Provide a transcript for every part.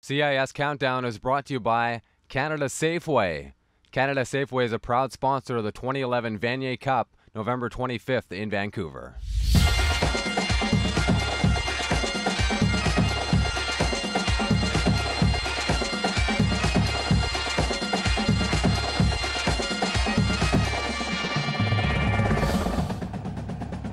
CIS Countdown is brought to you by Canada Safeway. Canada Safeway is a proud sponsor of the 2011 Vanier Cup, November 25th in Vancouver.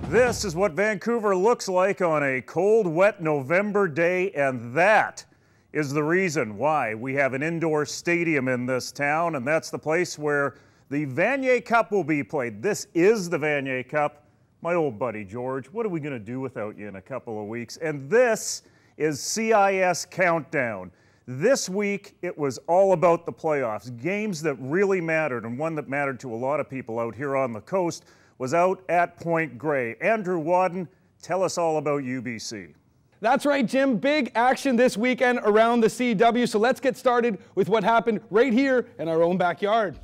This is what Vancouver looks like on a cold, wet November day, and that is the reason why we have an indoor stadium in this town, and that's the place where the Vanier Cup will be played. This is the Vanier Cup. My old buddy George, what are we going to do without you in a couple of weeks? And this is CIS Countdown. This week, it was all about the playoffs, games that really mattered, and one that mattered to a lot of people out here on the coast was out at Point Grey. Andrew Wadden, tell us all about UBC. That's right, Jim. Big action this weekend around the CW. So let's get started with what happened right here in our own backyard.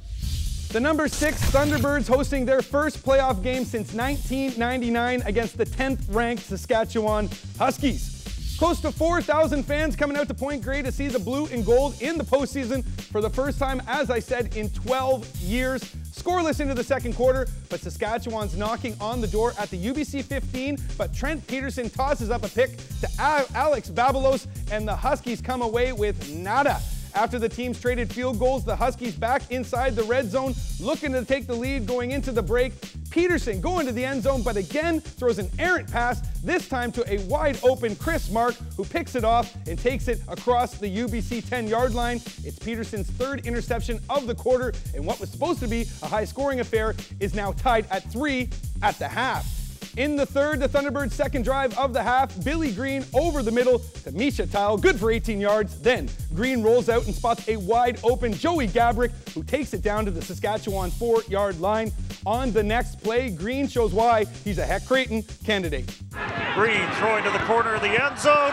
The number 6 Thunderbirds hosting their first playoff game since 1999 against the 10th-ranked Saskatchewan Huskies. Close to 4,000 fans coming out to Point Grey to see the blue and gold in the postseason for the first time, as I said, in 12 years. Scoreless into the second quarter, but Saskatchewan's knocking on the door at the UBC 15, but Trent Peterson tosses up a pick to Alex Babalos, and the Huskies come away with nada. After the teams traded field goals, the Huskies back inside the red zone, looking to take the lead going into the break. Peterson going to the end zone, but again throws an errant pass, this time to a wide open Chris Mark, who picks it off and takes it across the UBC 10-yard line. It's Peterson's 3rd interception of the quarter, and what was supposed to be a high-scoring affair is now tied at 3 at the half. In the third, the Thunderbirds' second drive of the half, Billy Green over the middle to Misha Tile, good for 18 yards. Then Green rolls out and spots a wide open Joey Gabrick, who takes it down to the Saskatchewan 4-yard line. On the next play, Green shows why he's a Heck Creighton candidate. Green throwing to the corner of the end zone.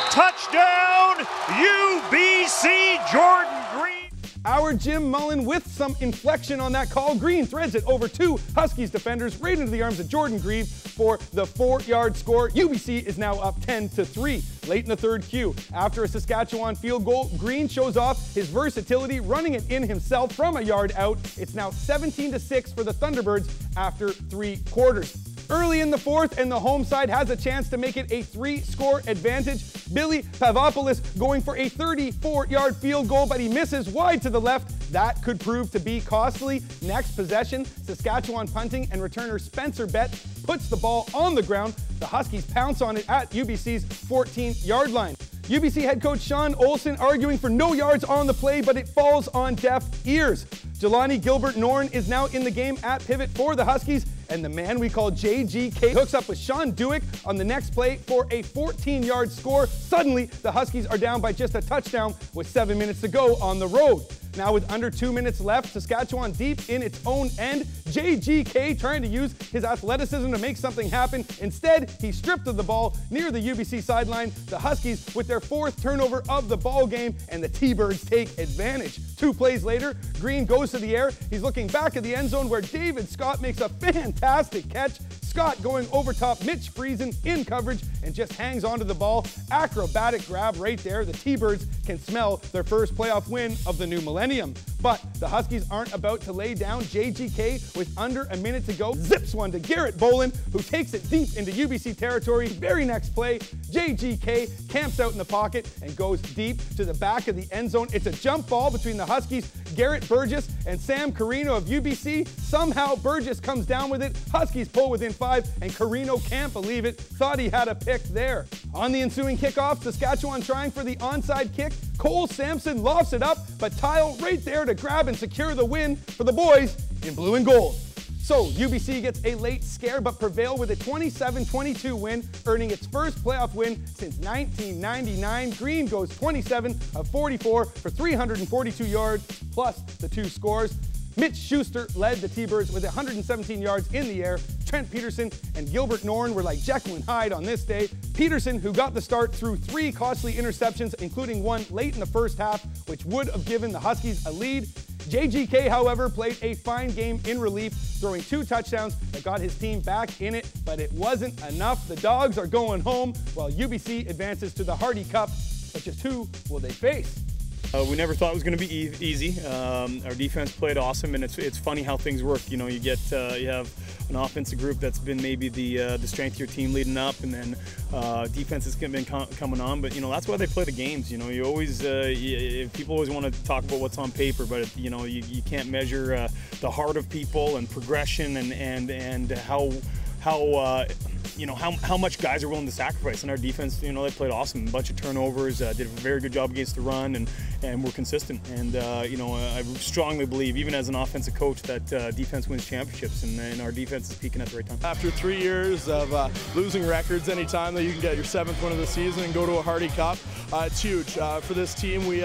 Touchdown, UBC, Jordan Green. Our Jim Mullen with some inflection on that call. Green threads it over 2 Huskies defenders right into the arms of Jordan Grieve for the 4-yard score. UBC is now up 10-3 late in the third Q. After a Saskatchewan field goal, Green shows off his versatility, running it in himself from a yard out. It's now 17-6 for the Thunderbirds after 3 quarters. Early in the fourth, and the home side has a chance to make it a 3-score advantage. Billy Pavopoulos going for a 34-yard field goal, but he misses wide to the left. That could prove to be costly. Next possession, Saskatchewan punting, and returner Spencer Bett puts the ball on the ground. The Huskies pounce on it at UBC's 14-yard line. UBC head coach Sean Olsen arguing for no yards on the play, but it falls on deaf ears. Jelani Gilbert-Norn is now in the game at pivot for the Huskies, and the man we call JGK hooks up with Sean Dewick on the next play for a 14-yard score. Suddenly, the Huskies are down by just a touchdown with 7 minutes to go on the road. Now with under 2 minutes left, Saskatchewan deep in its own end. JGK trying to use his athleticism to make something happen. Instead, he stripped of the ball near the UBC sideline. The Huskies with their 4th turnover of the ball game, and the T-Birds take advantage. 2 plays later, Green goes to the air. He's looking back at the end zone where David Scott makes a fantastic catch. Scott going over top Mitch Friesen in coverage and just hangs onto the ball. Acrobatic grab right there. The T-Birds can smell their first playoff win of the new millennium. But the Huskies aren't about to lay down. JGK, with under a minute to go, zips one to Garrett Bolin, who takes it deep into UBC territory. Very next play, JGK camps out in the pocket and goes deep to the back of the end zone. It's a jump ball between the Huskies, Garrett Burgess, and Sam Carino of UBC. Somehow Burgess comes down with it. Huskies pull within 5, and Carino can't believe it. Thought he had a pick there. On the ensuing kickoff, Saskatchewan trying for the onside kick. Cole Sampson lofts it up, but Tile right there to grab and secure the win for the boys in blue and gold. So UBC gets a late scare, but prevail with a 27-22 win, earning its first playoff win since 1999. Green goes 27 of 44 for 342 yards, plus the 2 scores. Mitch Schuster led the T-Birds with 117 yards in the air. Trent Peterson and Gilbert-Norn were like Jekyll and Hyde on this day. Peterson, who got the start, threw 3 costly interceptions, including one late in the first half, which would have given the Huskies a lead. JGK, however, played a fine game in relief, throwing 2 touchdowns that got his team back in it, but it wasn't enough. The Dogs are going home while UBC advances to the Hardy Cup. The but just who will they face? We never thought it was going to be easy. Our defense played awesome, and it's funny how things work. You know, you have an offensive group that's been maybe the strength of your team leading up, and then defense has been coming on. But you know, that's why they play the games. You know, you always people always want to talk about what's on paper, but you know, you can't measure the heart of people and progression and how you know, how much guys are willing to sacrifice. And our defense, you know, they played awesome. A bunch of turnovers, did a very good job against the run, and we're consistent. And, you know, I strongly believe, even as an offensive coach, that defense wins championships, and our defense is peaking at the right time. After 3 years of losing records, anytime that you can get your 7th win of the season and go to a Hardy Cup, it's huge. For this team, we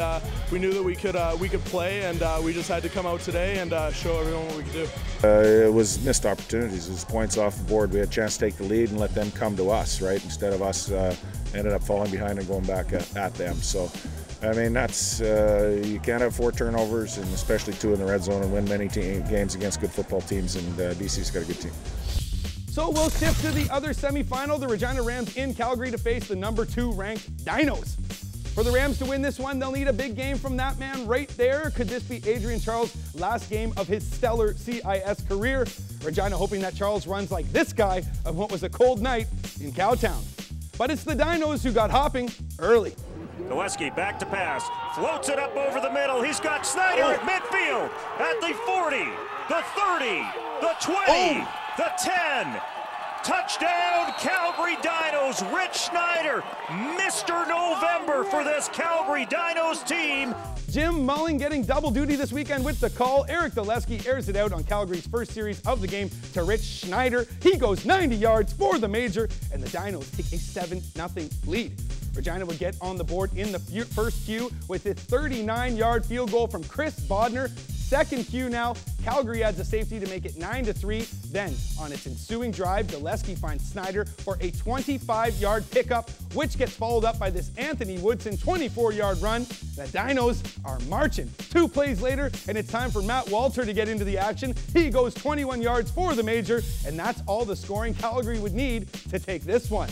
knew that we could play, and we just had to come out today and show everyone what we could do. It was missed opportunities. It was points off the board. We had a chance to take the lead and let them come to us, right? Instead of us ended up falling behind and going back at them. So, I mean, that's you can't have 4 turnovers, and especially 2 in the red zone, and win many games against good football teams. And BC's got a good team. So we'll shift to the other semifinal. The Regina Rams in Calgary to face the number 2 ranked Dinos. For the Rams to win this one, they'll need a big game from that man right there. Could this be Adrian Charles' last game of his stellar CIS career? Regina hoping that Charles runs like this guy on what was a cold night in Cowtown. But it's the Dinos who got hopping early. Gillespie back to pass, floats it up over the middle. He's got Snyder at midfield at the 40, the 30, the 20, the 10. Touchdown, Calgary Dinos. Rich Snyder, Mr. November for this Calgary Dinos team. Jim Mullen getting double duty this weekend with the call. Eric Gillespie airs it out on Calgary's first series of the game to Rich Schneider. He goes 90 yards for the major, and the Dinos take a 7-0 lead. Regina would get on the board in the first cue with a 39-yard field goal from Chris Bodner. Second cue now, Calgary adds a safety to make it 9-3. Then, on its ensuing drive, Gillespie finds Snyder for a 25-yard pickup, which gets followed up by this Anthony Woodson 24-yard run. The Dinos are marching. 2 plays later, and it's time for Matt Walter to get into the action. He goes 21 yards for the major, and that's all the scoring Calgary would need to take this one.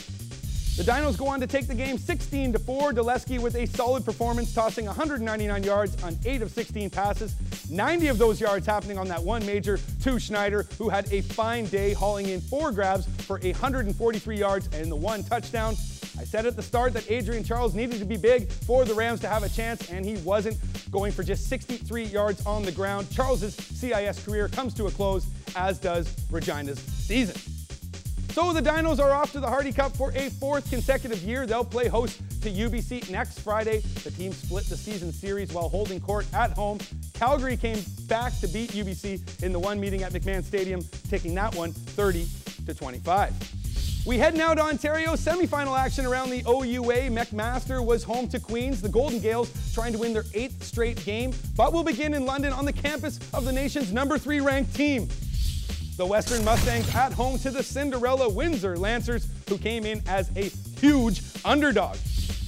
The Dinos go on to take the game 16-4. Gillespie with a solid performance, tossing 199 yards on 8 of 16 passes. 90 of those yards happening on that one major to Schneider, who had a fine day, hauling in 4 grabs for 143 yards and the 1 touchdown. I said at the start that Adrian Charles needed to be big for the Rams to have a chance, and he wasn't, going for just 63 yards on the ground. Charles's CIS career comes to a close, as does Regina's season. So the Dinos are off to the Hardy Cup for a 4th consecutive year. They'll play host to UBC next Friday. The team split the season series while holding court at home. Calgary came back to beat UBC in the one meeting at McMahon Stadium, taking that one 30-25. We head now to Ontario. Semifinal action around the OUA. McMaster was home to Queens. The Golden Gales trying to win their 8th straight game, but will begin in London on the campus of the nation's number 3 ranked team. The Western Mustangs at home to the Cinderella Windsor Lancers, who came in as a huge underdog.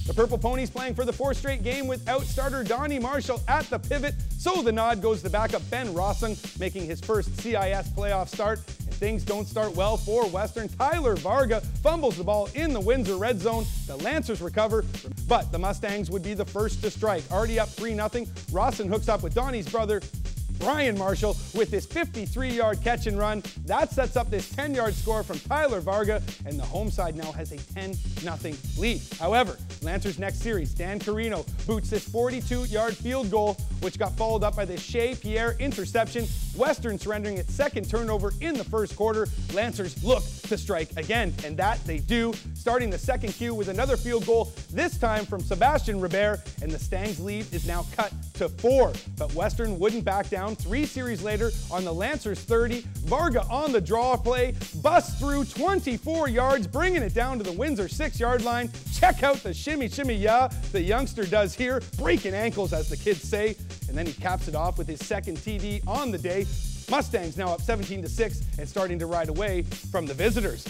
The Purple Ponies playing for the 4th straight game without starter Donnie Marshall at the pivot, so the nod goes to backup Ben Rossung, making his first CIS playoff start. And things don't start well for Western. Tyler Varga fumbles the ball in the Windsor red zone. The Lancers recover, but the Mustangs would be the first to strike. Already up 3-0, Rossung hooks up with Donnie's brother, Brian Marshall, with this 53-yard catch and run. That sets up this 10-yard score from Tyler Varga, and the home side now has a 10-0 lead. However, Lancers' next series, Dan Carino boots this 42-yard field goal, which got followed up by this Shea Pierre interception. Western surrendering its 2nd turnover in the 1st quarter. Lancers look to strike again, and that they do, starting the 2nd cue with another field goal, this time from Sebastian Ribert, and the Stangs' lead is now cut to 4. But Western wouldn't back down. 3 series later, on the Lancers 30, Varga on the draw play, busts through 24 yards, bringing it down to the Windsor 6-yard line. Check out the shimmy, shimmy, yeah, the youngster does here, breaking ankles, as the kids say. And then he caps it off with his 2nd TD on the day. Mustangs now up 17-6 and starting to ride away from the visitors.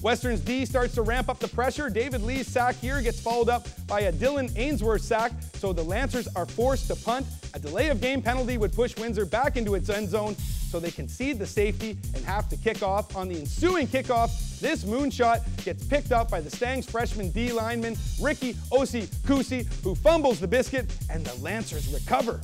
Western's D starts to ramp up the pressure. David Lee's sack here gets followed up by a Dylan Ainsworth sack, so the Lancers are forced to punt. A delay of game penalty would push Windsor back into its end zone, so they concede the safety and have to kick off. On the ensuing kickoff, this moonshot gets picked up by the Stangs freshman D lineman Ricky Osi-Kusi, who fumbles the biscuit, and the Lancers recover.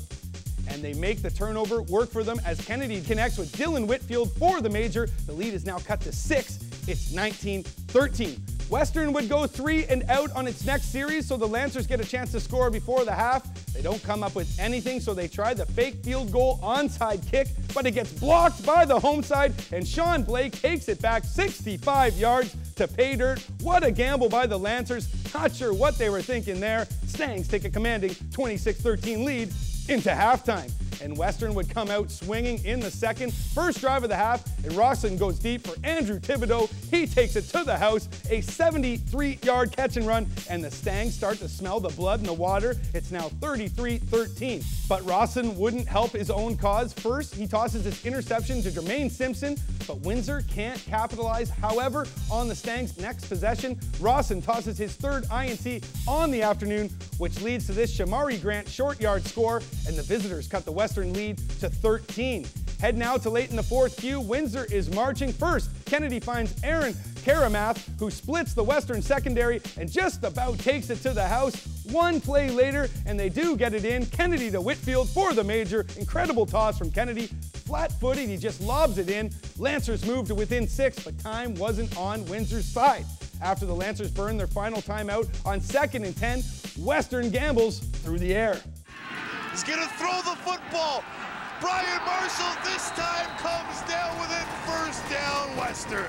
And they make the turnover work for them as Kennedy connects with Dylan Whitfield for the major. The lead is now cut to 6. It's 19-13. Western would go 3 and out on its next series, so the Lancers get a chance to score before the half. They don't come up with anything, so they try the fake field goal onside kick, but it gets blocked by the home side, and Sean Blake takes it back 65 yards to pay dirt. What a gamble by the Lancers. Not sure what they were thinking there. Stangs take a commanding 26-13 lead into halftime. And Western would come out swinging in the second. First drive of the half, and Rawson goes deep for Andrew Thibodeau. He takes it to the house, a 73-yard catch and run, and the Stangs start to smell the blood in the water. It's now 33-13. But Rawson wouldn't help his own cause. First, he tosses this interception to Jermaine Simpson, but Windsor can't capitalize. However, on the Stangs' next possession, Rawson tosses his third INT on the afternoon, which leads to this Shamari Grant short yard score, and the visitors cut the Western lead to 13. Head now to late in the fourth Q. Windsor is marching first. Kennedy finds Aaron Karamath, who splits the Western secondary and just about takes it to the house. One play later, and they do get it in. Kennedy to Whitfield for the major. Incredible toss from Kennedy. Flat-footed, he just lobs it in. Lancers move to within 6, but time wasn't on Windsor's side. After the Lancers burn their final timeout on 2nd and 10, Western gambles through the air. He's going to throw the football. Brian Marshall this time comes down with it. First down, Western.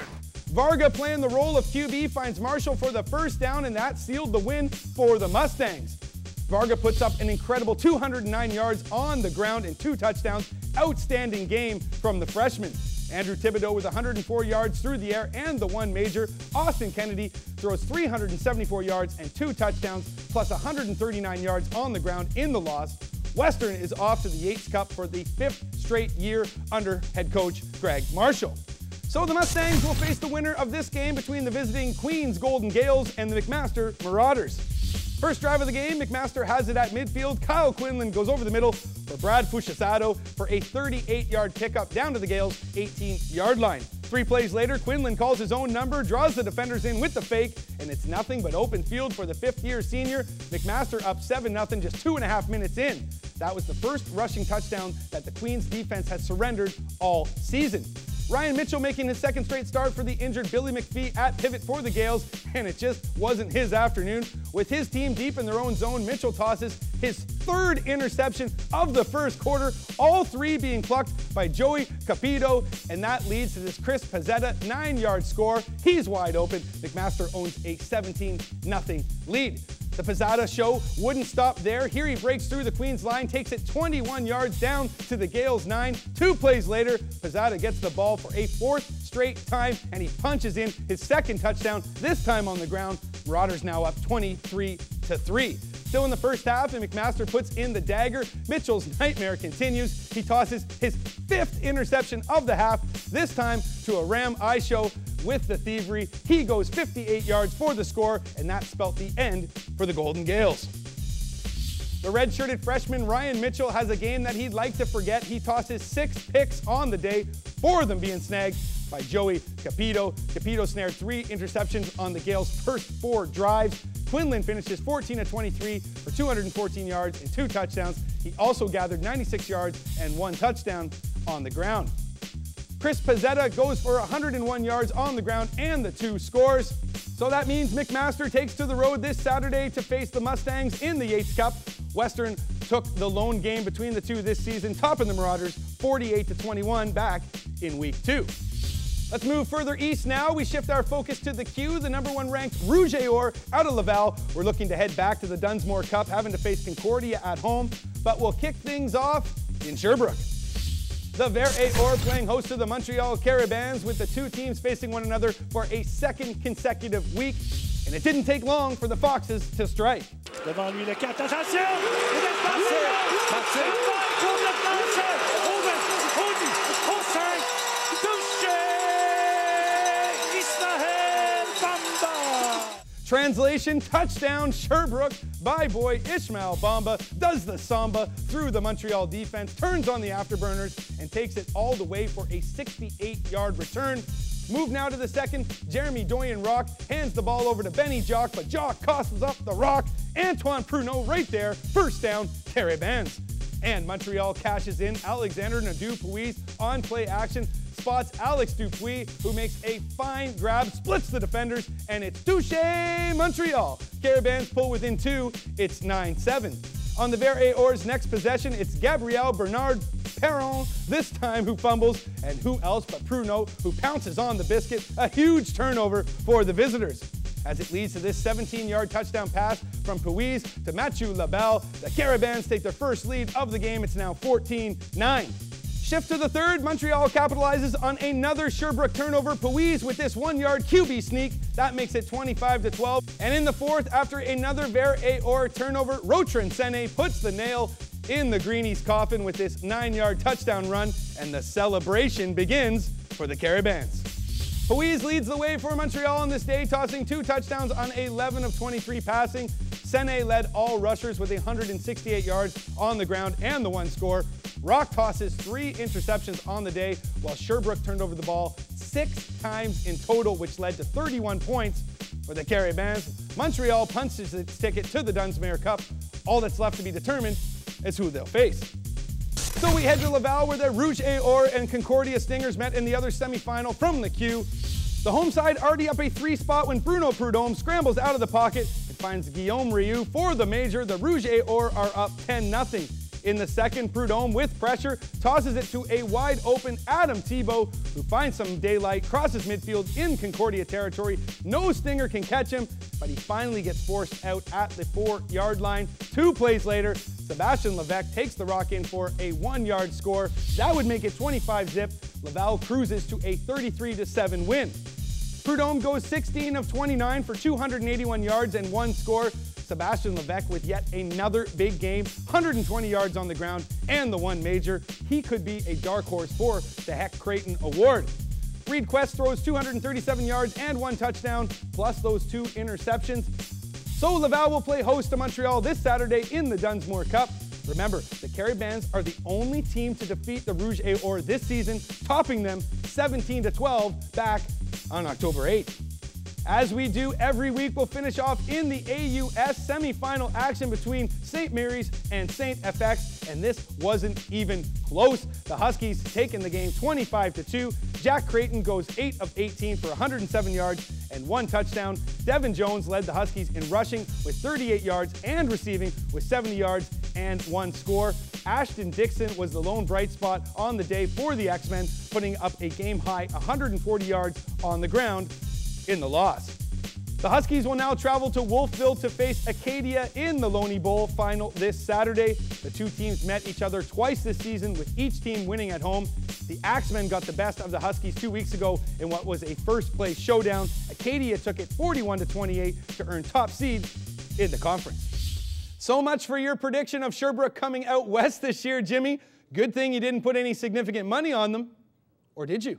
Varga, playing the role of QB, finds Marshall for the first down, and that sealed the win for the Mustangs. Varga puts up an incredible 209 yards on the ground and 2 touchdowns. Outstanding game from the freshman. Andrew Thibodeau with 104 yards through the air and the 1 major. Austin Kennedy throws 374 yards and 2 touchdowns, plus 139 yards on the ground in the loss. Western is off to the Yates Cup for the 5th straight year under head coach Greg Marshall. So the Mustangs will face the winner of this game between the visiting Queens Golden Gales and the McMaster Marauders. First drive of the game, McMaster has it at midfield. Kyle Quinlan goes over the middle for Brad Fushasado for a 38-yard pickup down to the Gales' 18-yard line. 3 plays later, Quinlan calls his own number, draws the defenders in with the fake, and it's nothing but open field for the 5th-year senior. McMaster up 7-0 just 2.5 minutes in. That was the first rushing touchdown that the Queens defense has surrendered all season. Ryan Mitchell making his 2nd straight start for the injured Billy McPhee at pivot for the Gales, and it just wasn't his afternoon. With his team deep in their own zone, Mitchell tosses his 3rd interception of the first quarter, all 3 being plucked by Joey Capito, and that leads to this Chris Pizzetta 9-yard score. He's wide open. McMaster owns a 17-0 lead. The Pizzata show wouldn't stop there. Here he breaks through the Queens line, takes it 21 yards down to the Gales' 9. 2 plays later, Pizzata gets the ball for a 4th straight time, and he punches in his 2nd touchdown, this time on the ground. Marauders now up 23-3. Still in the first half, and McMaster puts in the dagger. Mitchell's nightmare continues. He tosses his 5th interception of the half, this time to a Ram Isho with the thievery. He goes 58 yards for the score, and that spelt the end for the Golden Gales. The red-shirted freshman Ryan Mitchell has a game that he'd like to forget. He tosses 6 picks on the day, 4 of them being snagged by Joey Capito. Capito snared 3 interceptions on the Gales' first 4 drives. Quinlan finishes 14 of 23 for 214 yards and 2 touchdowns. He also gathered 96 yards and 1 touchdown on the ground. Chris Pizzetta goes for 101 yards on the ground and the 2 scores. So that means McMaster takes to the road this Saturday to face the Mustangs in the Yates Cup. Western took the lone game between the 2 this season, topping the Marauders 48-21 back in week 2. Let's move further east now. We shift our focus to the Q, the #1 ranked Rouge et Or out of Laval. We're looking to head back to the Dunsmore Cup, having to face Concordia at home, but we'll kick things off in Sherbrooke. The Vert et Or playing host to the Montreal Carabins, with the 2 teams facing one another for a 2nd consecutive week. And it didn't take long for the Foxes to strike. Devant lui le 4, attention! Il est passé! Martin pour le plancher! Au 5, touché! Israël Bamba! Translation, touchdown Sherbrooke. By boy Ishmael Bamba does the samba through the Montreal defense, turns on the afterburners, and takes it all the way for a 68-yard return. Move now to the second. Jeremy Doyen-Rock hands the ball over to Benny Jock, but Jock tosses up the rock. Antoine Pruneau right there. First down, Carabins. And Montreal cashes in. Alexander Nadeau-Puis on play action spots Alex Dupuis, who makes a fine grab, splits the defenders, and it's touche Montreal. Carabins pull within 2. It's 9-7. On the Vanier next possession, it's Gabriel Bernard Perron, this time who fumbles, and who else but Pruneau, who pounces on the biscuit. A huge turnover for the visitors. As it leads to this 17-yard touchdown pass from Puis to Mathieu Laval, the Carabins take their first lead of the game. It's now 14-9. Shift to the third, Montreal capitalizes on another Sherbrooke turnover. Puis with this 1-yard QB sneak, that makes it 25-12. And in the fourth, after another Vanier turnover, Rotrin Sene puts the nail in the Greenies' coffin with this 9-yard touchdown run, and the celebration begins for the Carabins. Puis leads the way for Montreal on this day, tossing 2 touchdowns on 11 of 23 passing. Sene led all rushers with 168 yards on the ground and the 1 score. Rock tosses 3 interceptions on the day, while Sherbrooke turned over the ball 6 times in total, which led to 31 points for the Carabins. Montreal punches its ticket to the Dunsmuir Cup. All that's left to be determined is who they'll face. So we head to Laval, where the Rouge et Or and Concordia Stingers met in the other semifinal from the Q. The home side already up a 3 spot when Bruno Prudhomme scrambles out of the pocket and finds Guillaume Rioux for the major. The Rouge et Or are up 10-0. In the second, Prudhomme, with pressure, tosses it to a wide-open Adam Thibault, who finds some daylight, crosses midfield in Concordia territory. No Stinger can catch him, but he finally gets forced out at the 4-yard line. 2 plays later, Sebastian Levesque takes the rock in for a 1-yard score. That would make it 25-zip. Laval cruises to a 33-7 win. Prudhomme goes 16 of 29 for 281 yards and 1 score. Sebastian Levesque with yet another big game, 120 yards on the ground and the 1 major. He could be a dark horse for the Heck Creighton Award. Reed Quest throws 237 yards and 1 touchdown, plus those 2 interceptions. So Laval will play host to Montreal this Saturday in the Dunsmuir Cup. Remember, the Carabins are the only team to defeat the Rouge et Or this season, topping them 17-12 back on October 8th. As we do every week, we'll finish off in the AUS semifinal action between St. Mary's and St. FX, and this wasn't even close. The Huskies taking the game 25-2. Jack Creighton goes 8 of 18 for 107 yards and 1 touchdown. Devin Jones led the Huskies in rushing with 38 yards and receiving with 70 yards and 1 score. Ashton Dixon was the lone bright spot on the day for the X-Men, putting up a game-high 140 yards on the ground in the loss. The Huskies will now travel to Wolfville to face Acadia in the Loney Bowl final this Saturday. The 2 teams met each other twice this season, with each team winning at home. The Axemen got the best of the Huskies 2 weeks ago in what was a first-place showdown. Acadia took it 41-28 to earn top seed in the conference. So much for your prediction of Sherbrooke coming out west this year, Jimmy. Good thing you didn't put any significant money on them. Or did you?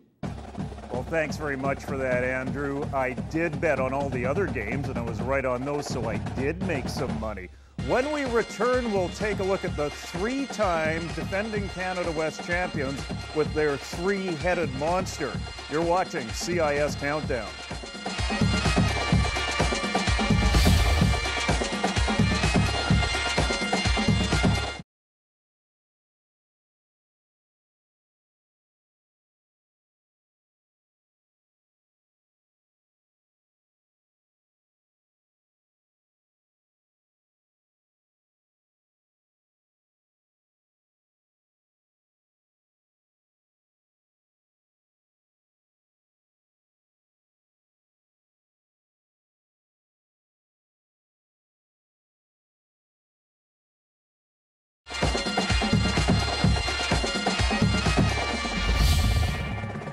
Well, thanks very much for that, Andrew. I did bet on all the other games, and I was right on those, so I did make some money. When we return, we'll take a look at the 3-time defending Canada West champions with their 3-headed monster. You're watching CIS Countdown.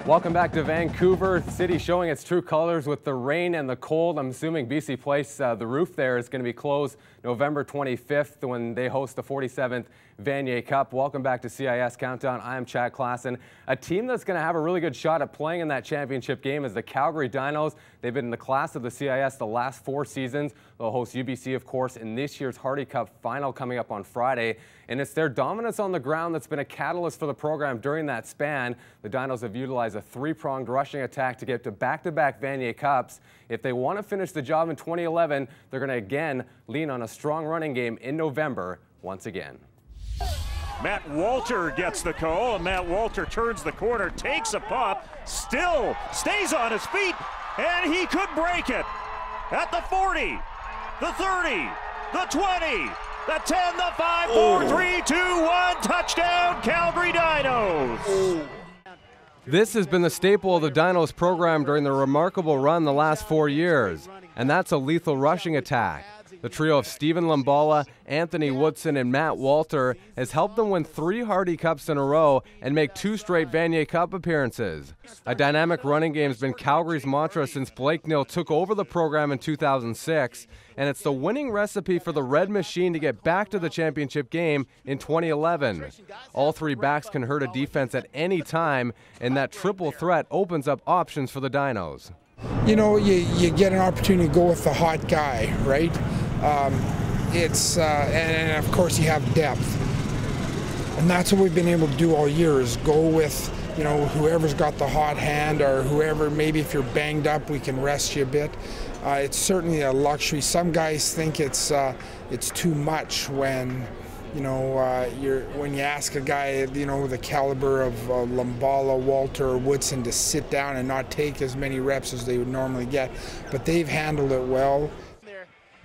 Welcome back to Vancouver. The city showing its true colors with the rain and the cold. I'm assuming BC Place, the roof there is going to be closed November 25th when they host the 47th Vanier Cup. Welcome back to CIS Countdown. I am Chad Klassen. A team that's going to have a really good shot at playing in that championship game is the Calgary Dinos. They've been in the class of the CIS the last 4 seasons. They'll host UBC, of course, in this year's Hardy Cup final coming up on Friday. And it's their dominance on the ground that's been a catalyst for the program during that span. The Dinos have utilized a 3-pronged rushing attack to get to back-to-back Vanier Cups. If they want to finish the job in 2011, they're going to again lean on a strong running game in November once again. Matt Walter gets the call, and Matt Walter turns the corner, takes a pop, still stays on his feet, and he could break it. At the 40, the 30, the 20, the 10, the 5, 4, 3, 2, 1, touchdown, Calgary Dinos. This has been the staple of the Dinos program during their remarkable run the last 4 years, and that's a lethal rushing attack. The trio of Stephen Lambala, Anthony Woodson, and Matt Walter has helped them win 3 Hardy Cups in a row and make 2 straight Vanier Cup appearances. A dynamic running game has been Calgary's mantra since Blake Neal took over the program in 2006, and it's the winning recipe for the Red Machine to get back to the championship game in 2011. All 3 backs can hurt a defense at any time, and that triple threat opens up options for the Dinos. You know, you get an opportunity to go with the hot guy, right? And of course you have depth. And that's what we've been able to do all year is go with, you know, whoever's got the hot hand or whoever, maybe if you're banged up, we can rest you a bit. It's certainly a luxury. Some guys think it's too much when, you know, when you ask a guy, you know, the caliber of Lambala, Walter, or Woodson to sit down and not take as many reps as they would normally get. But they've handled it well.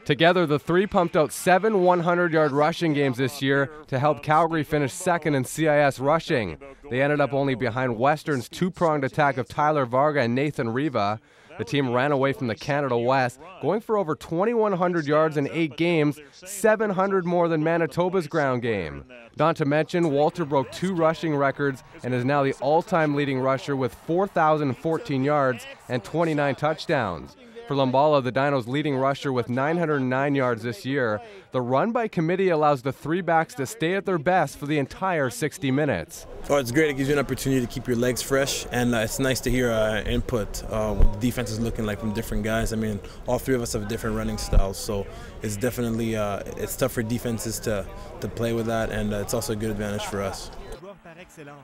Together, the 3 pumped out 7 100-yard rushing games this year to help Calgary finish second in CIS rushing. They ended up only behind Western's 2-pronged attack of Tyler Varga and Nathan Riva. The team ran away from the Canada West, going for over 2,100 yards in 8 games, 700 more than Manitoba's ground game. Not to mention, Walter broke 2 rushing records and is now the all-time leading rusher with 4,014 yards and 29 touchdowns. For Lambala, the Dinos' leading rusher with 909 yards this year, the run by committee allows the 3 backs to stay at their best for the entire 60 minutes. Oh, it's great. It gives you an opportunity to keep your legs fresh, and it's nice to hear input, what the defense is looking like from different guys. I mean, all 3 of us have different running styles, so it's definitely it's tough for defenses to play with that, and it's also a good advantage for us.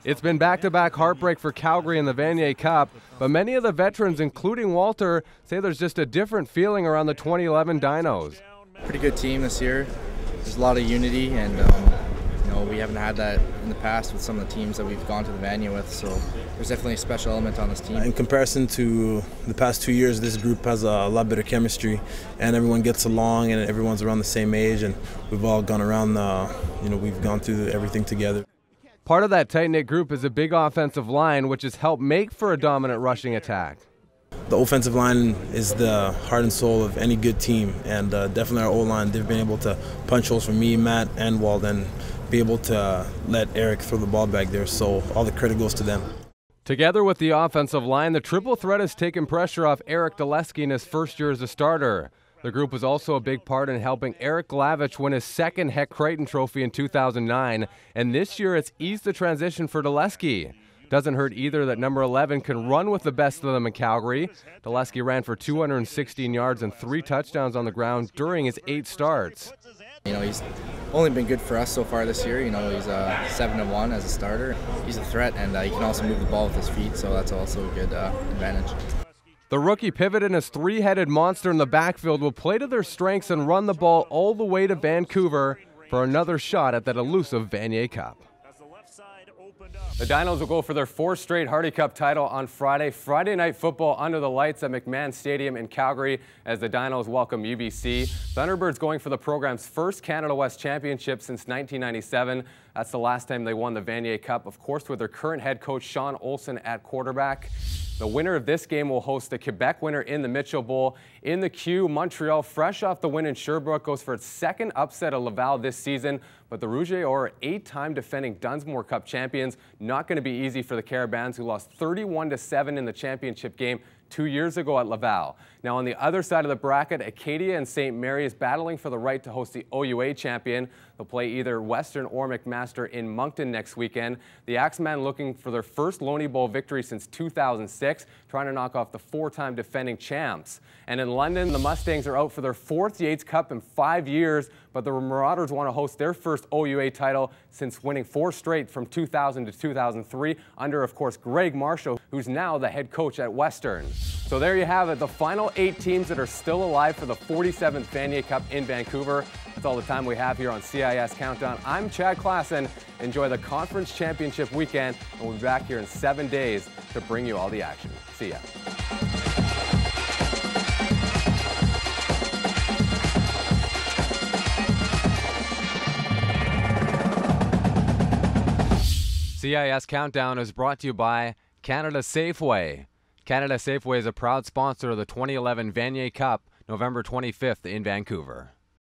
It's been back-to-back heartbreak for Calgary in the Vanier Cup, but many of the veterans, including Walter, say there's just a different feeling around the 2011 Dinos. Pretty good team this year. There's a lot of unity, and you know, we haven't had that in the past with some of the teams that we've gone to the Vanier with, so there's definitely a special element on this team. In comparison to the past 2 years, this group has a lot better chemistry, and everyone gets along, and everyone's around the same age, and we've all gone around, you know, we've gone through everything together. Part of that tight-knit group is a big offensive line, which has helped make for a dominant rushing attack. The offensive line is the heart and soul of any good team, and definitely our O-line, they've been able to punch holes for me, Matt, and Wald, and be able to let Eric throw the ball back there, so all the credit goes to them. Together with the offensive line, the triple threat has taken pressure off Eric Daleski in his first year as a starter. The group was also a big part in helping Eric Glavich win his 2nd Heck Creighton Trophy in 2009, and this year it's eased the transition for Daleski. Doesn't hurt either that number 11 can run with the best of them in Calgary. Daleski ran for 216 yards and 3 touchdowns on the ground during his 8 starts. You know, he's only been good for us so far this year. You know, he's 7-1 as a starter. He's a threat, and he can also move the ball with his feet, so that's also a good advantage. The rookie pivot and his 3-headed monster in the backfield will play to their strengths and run the ball all the way to Vancouver for another shot at that elusive Vanier Cup. The Dinos will go for their 4th straight Hardy Cup title on Friday. Friday night football under the lights at McMaster Stadium in Calgary as the Dinos welcome UBC. Thunderbirds going for the program's first Canada West Championship since 1997. That's the last time they won the Vanier Cup, of course, with their current head coach Sean Olsen at quarterback. The winner of this game will host the Quebec winner in the Mitchell Bowl. In the queue, Montreal, fresh off the win in Sherbrooke, goes for its 2nd upset of Laval this season. But the Rouge et Or, 8-time defending Dunsmore Cup champions, not going to be easy for the Carabins, who lost 31-7 in the championship game 2 years ago at Laval. Now on the other side of the bracket, Acadia and St. Mary is battling for the right to host the OUA champion. They'll play either Western or McMaster in Moncton next weekend. The Axemen looking for their first Loney Bowl victory since 2006, trying to knock off the 4-time defending champs. And in London, the Mustangs are out for their 4th Yates Cup in 5 years, but the Marauders want to host their first OUA title since winning 4 straight from 2000 to 2003 under, of course, Greg Marshall, who's now the head coach at Western. So there you have it, the final 8 teams that are still alive for the 47th Vanier Cup in Vancouver. That's all the time we have here on CIS Countdown. I'm Chad Klassen. Enjoy the Conference Championship weekend, and we'll be back here in 7 days to bring you all the action. See ya. CIS Countdown is brought to you by Canada Safeway. Canada Safeway is a proud sponsor of the 2011 Vanier Cup, November 25th in Vancouver.